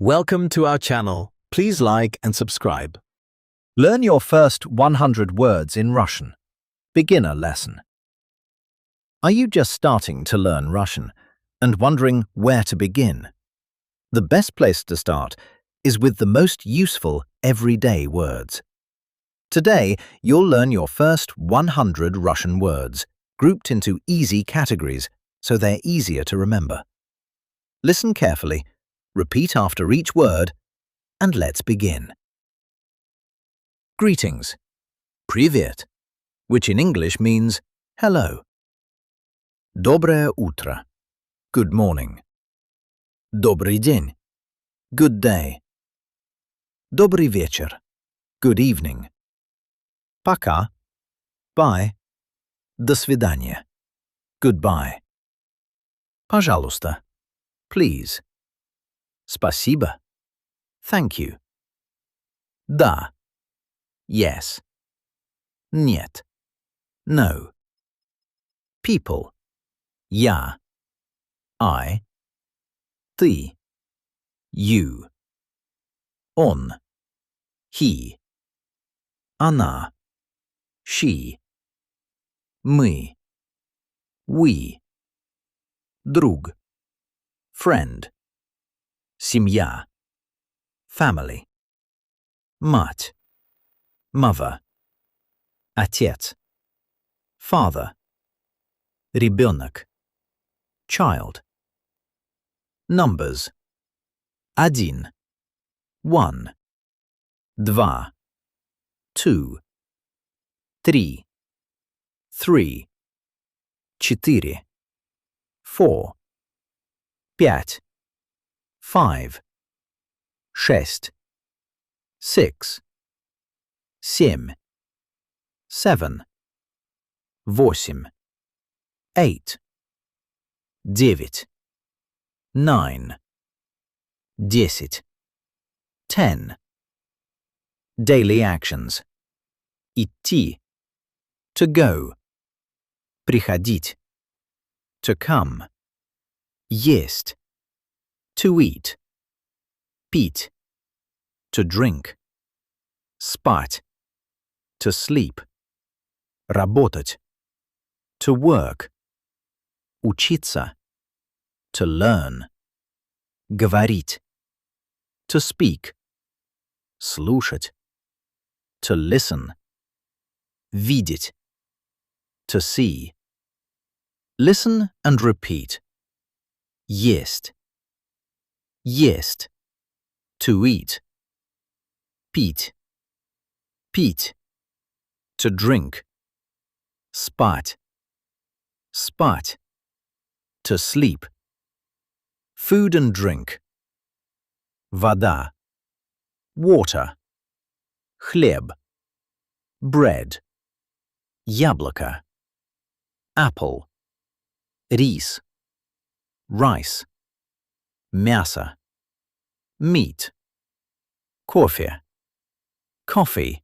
Welcome to our channel. Please like and subscribe. Learn your first 100 words in Russian. Beginner lesson. Are you just starting to learn Russian and wondering where to begin? The best place to start is with the most useful everyday words. Today, you'll learn your first 100 Russian words, grouped into easy categories so they're easier to remember. Listen carefully, repeat after each word, and let's begin. Greetings. Привет, which in English means hello. Доброе утро. Good morning. Добрый день. Good day. Добрый вечер. Good evening. Пока. Bye. До свидания. Goodbye. Пожалуйста. Please. Спасибо. Thank you. Да. Yes. Нет. No. People. Я. I. Ты. You. Он. He. Она. She. Мы. We. Друг. Friend. Семья. Family. Мать. Mother. Отец. Father. Ребенок. Child. Numbers. 1. 1. 2. 2. 3. 3. 4. 4. 5. 5. 6. 6. 7. 7. 8. 8. 9. 9. 10. 10. Daily actions. Идти. To go. Приходить. To come. Есть. To eat. Пить. To drink. Спать. To sleep. Работать. To work. Учиться. To learn. Говорить. To speak. Слушать. To listen. Видеть. To see. Listen and repeat. Есть. Есть. To eat. Пить. Пить. To drink. Спать. Спать. To sleep. Food and drink. Вода. Water. Хлеб. Bread. Яблоко. Apple. Рис. Rice. Мясо. Meat. Кофе. Coffee.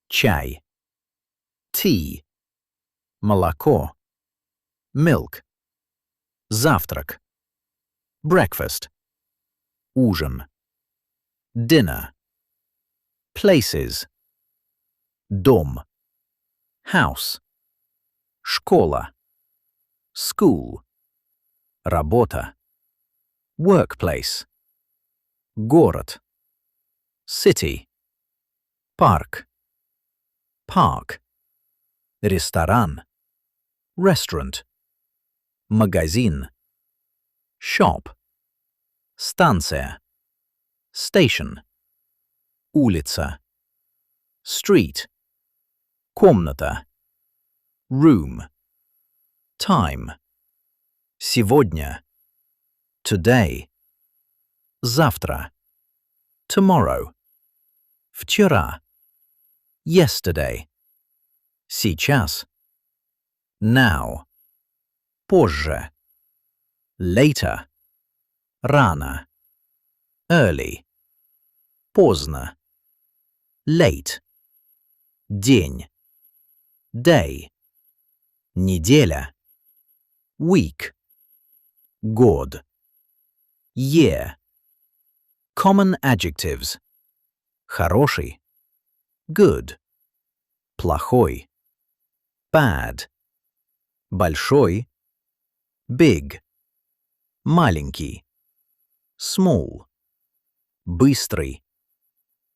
Чай. Tea. Молоко. Milk. Завтрак. Breakfast. Ужин. Dinner. Places. Дом. House. Школа. School. Работа. Workplace. Город. City. Парк. Park. Ресторан. Restaurant. Магазин. Shop. Станция. Station. Улица. Street. Комната. Room. Time. Сегодня. Today. Завтра. Tomorrow. Вчера. Yesterday. Сейчас. Now. Позже. Later. Рано. Early. Поздно. Late. День. Day. Неделя. Week. Год. Year. Common adjectives. Хороший, good. Плохой, bad. Большой, big. Маленький, small. Быстрый,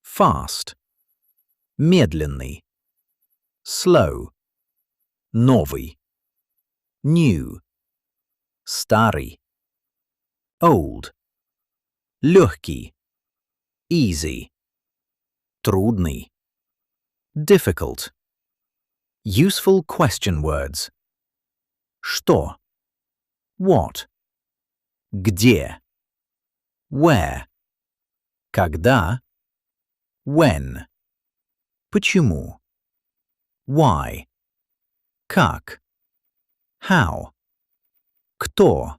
fast. Медленный, slow. Новый, new. Старый, old. Легкий, easy. Трудный, difficult. Useful question words. Что? What? Где? Where? Когда? When? Почему? Why? Как? How? Кто?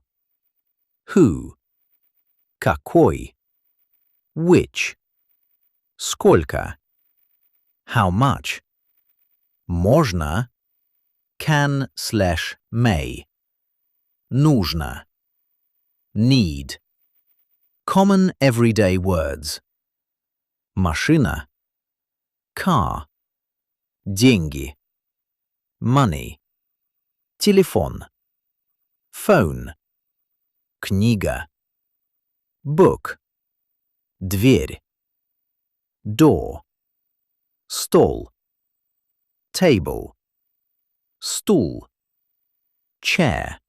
Who? Какой? Which? Сколько? How much? Можно? Can/may. Нужно. Need. Common everyday words. Машина. Car. Деньги. Money. Телефон. Phone. Книга. Book. Дверь. Door. Stall. Table. Стул. Chair.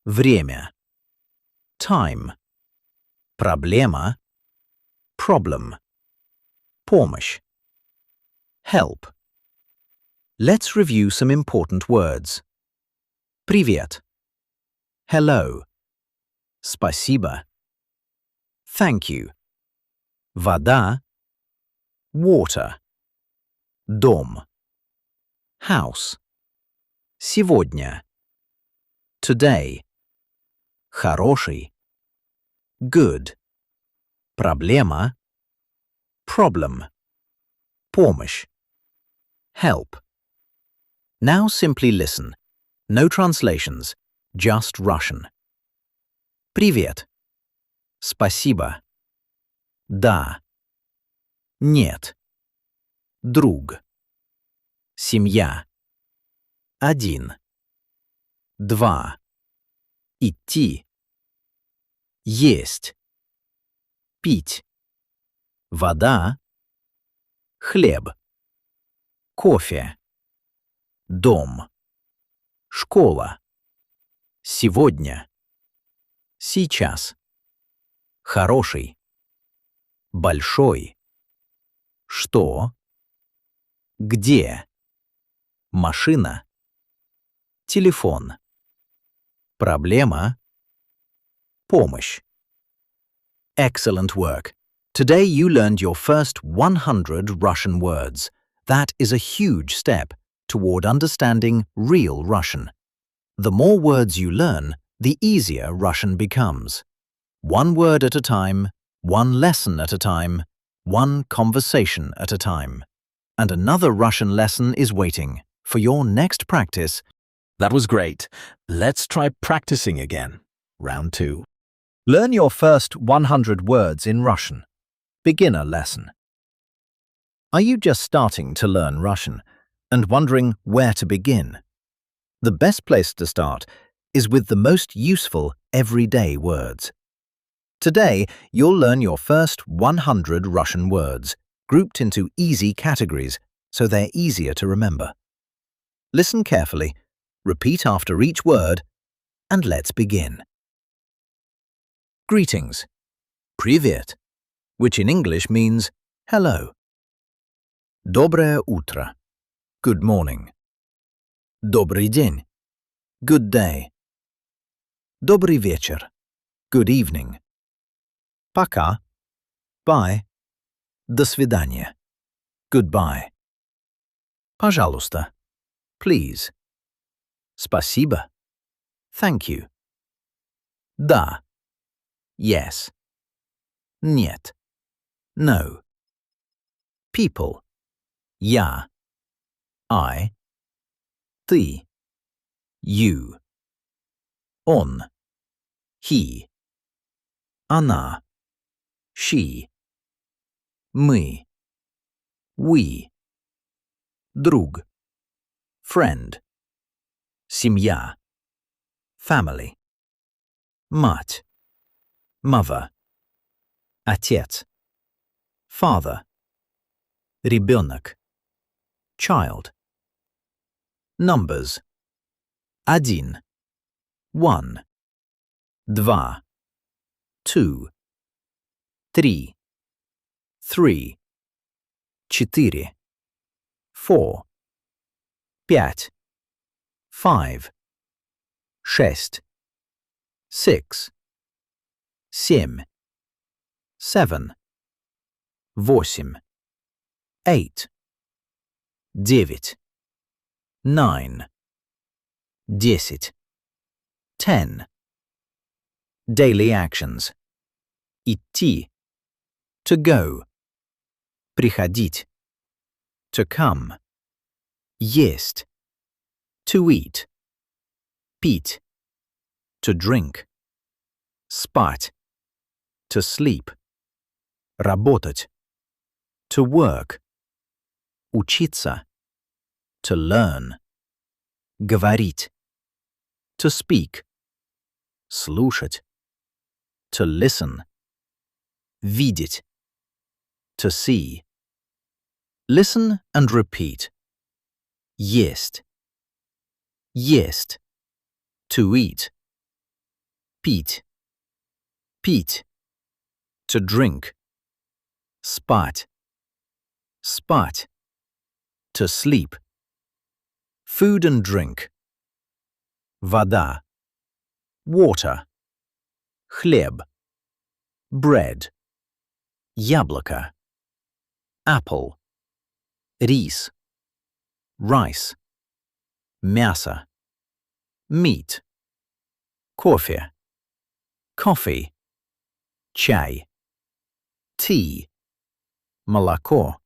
Время. Time. Проблема. Problem. Помощь. Help. Let's review some important words. Привет. Hello. Спасибо. Thank you. Вода. Water. Дом. House. Сегодня. Today. Хороший. Good. Проблема. Problem. Помощь. Help. Now simply listen. No translations. Just Russian. Привет. Спасибо. Да. Нет. Друг. Семья. Один. Два. Идти. Есть. Пить. Вода. Хлеб. Кофе. Дом. Школа. Сегодня. Сейчас. Хороший. Большой. Что? Где? Машина. Телефон. Проблема. Помощь. Excellent work. Today you learned your first 100 Russian words. That is a huge step toward understanding real Russian. The more words you learn, the easier Russian becomes. One word at a time, one lesson at a time, one conversation at a time. And another Russian lesson is waiting for your next practice. That was great. Let's try practicing again. Round 2. Learn your first 100 words in Russian. Beginner lesson. Are you just starting to learn Russian and wondering where to begin? The best place to start is with the most useful everyday words. Today, you'll learn your first 100 Russian words, grouped into easy categories so they're easier to remember. Listen carefully, repeat after each word, and let's begin. Greetings. Привет, which in English means hello. Доброе утро. Good morning. Добрый день. Good day. Добрый вечер. Good evening. Пока. Bye. До свидания. Goodbye. Пожалуйста. Please. Спасибо. Thank you. Да. Yes. Нет. No. People. Я. I. Ты. You. Он. He. Она. she, мы, we, друг, friend, семья, family, мать, mother, отец, father, ребенок, child. Numbers. Один, one, два, two, three, three, четыре, four, пять, five, шесть, six, семь, seven, восемь, eight, девять, nine, десять, 10. Daily actions. Идти, to go. Приходить, to come. Есть, to eat. Пить, to drink. Спать, to sleep. Работать, to work. Учиться, to learn. Говорить, to speak. Слушать, to listen. Видеть, to see. Listen and repeat. Есть, есть, to eat. Пить, пить, to drink. Спать, спать, to sleep. Food and drink. Вода, water. Хлеб, bread. Яблоко, apple. Рис, rice. Мясо, meat. Кофе, coffee. Чай, tea. Молоко,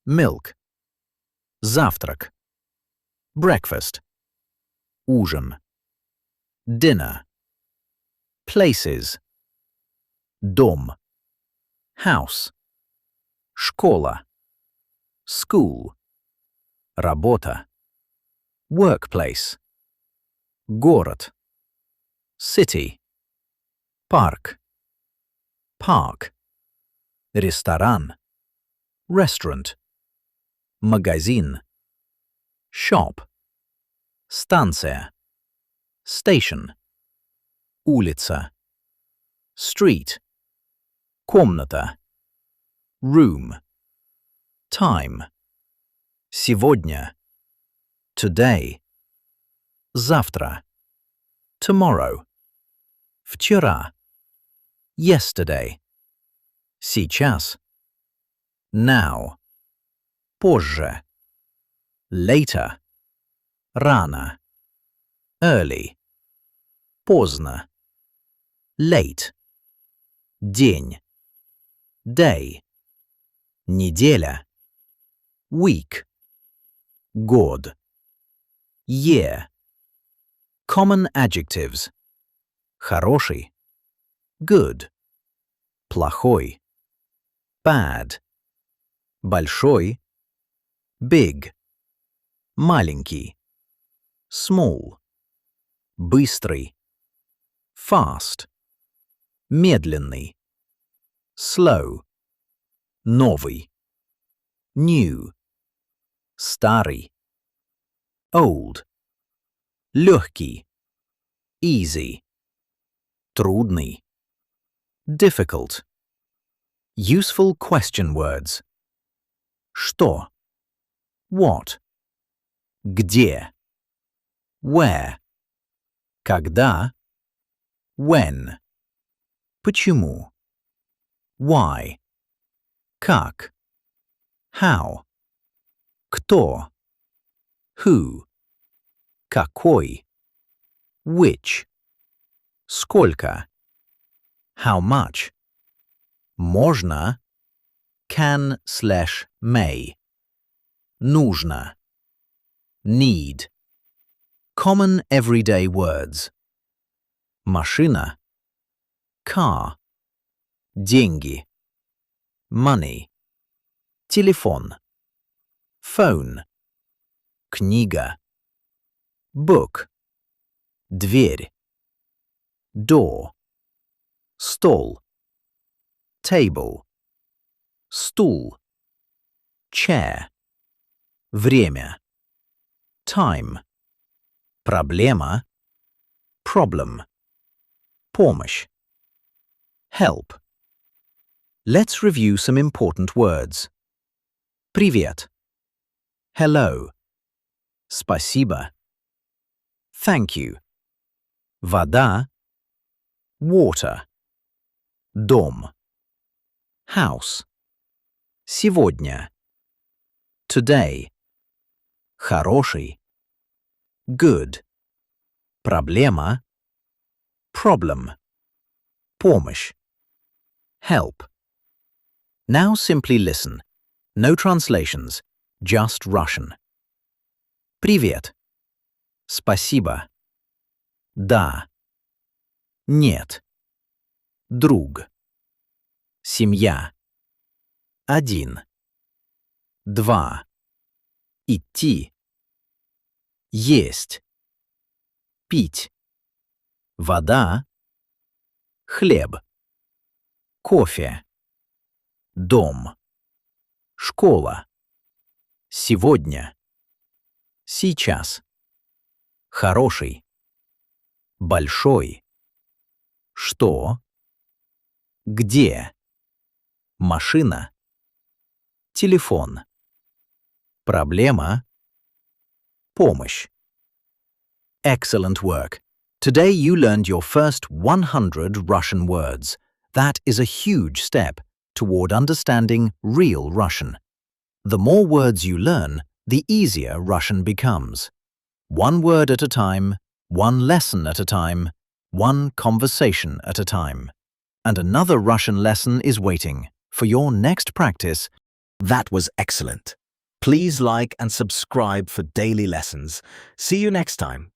milk. Завтрак, breakfast. Ужин, dinner. Places. Дом, house. Школа, school. Работа, workplace. Город, city. Парк, park. Ресторан, restaurant. Магазин, shop. Станция, station. Улица, street. Комната, room. Time. Сегодня, today. Завтра, tomorrow. Вчера, yesterday. Сейчас, now. Позже, later. Рано, early. Поздно, late. День, day. Неделя, week. Год, year. Common adjectives. Хороший, good. Плохой, bad. Большой, big. Маленький, small. Быстрый, fast. Медленный, slow. Новый, new. Старый, old. Легкий, easy. Трудный, difficult. Useful question words. Что? What? Где? Where? Когда? When? Почему? Why? Как? How? Кто? Who? Какой? Which? Сколько? How much? Можно? Can/may. Нужно. Need. Common everyday words. Машина. Car. деньги, money, телефон, phone, книга, book, дверь, door, stall, table, стул, chair, время, time, проблема, problem, помощь, help. Let's review some important words. Привет, hello, спасибо, thank you, вода, water, дом, house, сегодня, today, хороший, good, проблема, problem, помощь, help. Now simply listen. No translations, just Russian. Привет. Спасибо. Да. Нет. Друг. Семья. Один. Два. Идти. Есть. Пить. Вода. Хлеб. Кофе. Дом. Школа. Сегодня. Сейчас. Хороший. Большой. Что? Где? Машина. Телефон. Проблема. Помощь. Excellent work. Today you learned your first 100 Russian words. That is a huge step toward understanding real Russian. The more words you learn, the easier Russian becomes. One word at a time, one lesson at a time, one conversation at a time. And another Russian lesson is waiting for your next practice. That was excellent. Please like and subscribe for daily lessons. See you next time.